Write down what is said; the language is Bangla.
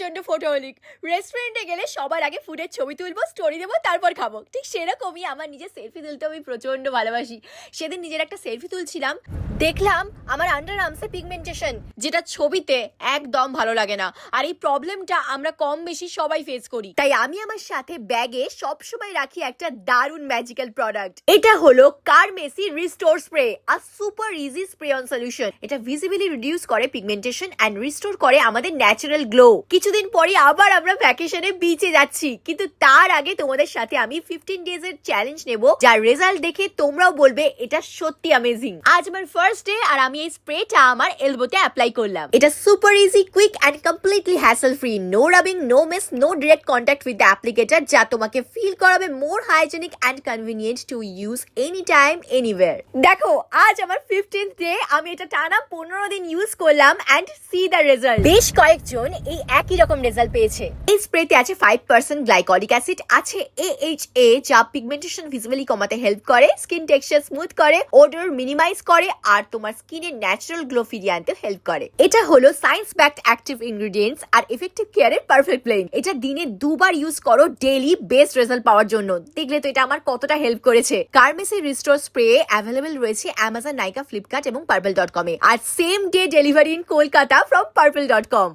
প্রচন্ড ফটোহলিক। রেস্টুরেন্টে গেলে সবার আগে ফুডের ছবি তুলবো, স্টোরি দেবো, তারপর খাবো। ঠিক সেরকমই আমার নিজের সেলফি তুলতে আমি প্রচন্ড ভালোবাসি। সেদিন নিজের একটা সেলফি তুলছিলাম, দেখলাম আমার আন্ডার আর্মসে পিগমেন্টেশন, যেটা ছবিতে একদম ভালো লাগে না। আর এই প্রবলেমটা আমরা কম বেশি সবাই ফেস করি। তাই আমি আমার সাথে ব্যাগে সবসময় রাখি একটা দারুণ ম্যাজিক্যাল প্রোডাক্ট। এটা হলো কারমেসি restore spray, a super easy spray on solution. এটা ভিজিবলি রিডিউস করে পিগমেন্টেশন এন্ড রিস্টোর করে আমাদের ন্যাচারাল গ্লো। কিছুদিন পরে আবার আমরা ভ্যাকেশনে বিচে যাচ্ছি, কিন্তু তার আগে তোমাদের সাথে আমি 15 ডেজ এর চ্যালেঞ্জ নেব, যার রেজাল্ট দেখে তোমরাও বলবে এটা সত্যি অ্যামেজিং। আজ আমার ফার্স্ট ডে আর আমি এই স্প্রেটা আমার এলবোতে অ্যাপ্লাই করলাম। এটা super easy, quick and completely hassle free. No rubbing, no mess, no direct contact with the applicator, যা তোমাকে ফিল করাবে more hygienic and convenient to use any time anywhere. দেখো, আজ আমার 15th ডে। আমি এটা টানা 15 দিন ইউজ করলাম এন্ড সি দ্য রেজাল্ট। বেশ কয়েকজন এই একই রকম রেজাল্ট পেয়েছে। এই স্প্রেতে আছে 5% গ্লাইকলিক অ্যাসিড, আছে AHA, যা পিগমেন্টেশন ভিজিবলি কমাতে হেল্প করে, স্কিন টেক্সচার স্মুথ করে, ওডর মিনিমাইজ করে, আর তোমার স্কিনের ন্যাচারাল গ্লো ফিরিয়ে আনতে হেল্প করে। এটা হলো সায়েন্স ব্যাকড অ্যাক্টিভ ইনগ্রেডিয়েন্টস আর এফেক্টিভ কেয়ারের পারফেক্ট ব্লেন্ড। এটা দিনে 2 বার ইউজ করো ডেইলি বেস্ট রেজাল্ট পাওয়ার জন্য। দেখলে তো এটা আমার কতটা হেল্প করেছে। কারমেসি রিস্টোর স্প্রে অ্যাভেলেবল রয়েছে অ্যামাজন, নাইকা, ফ্লিপকার্ট এবং পার্পল.com এ। আর same day delivery in Kolkata from পার্পল.com।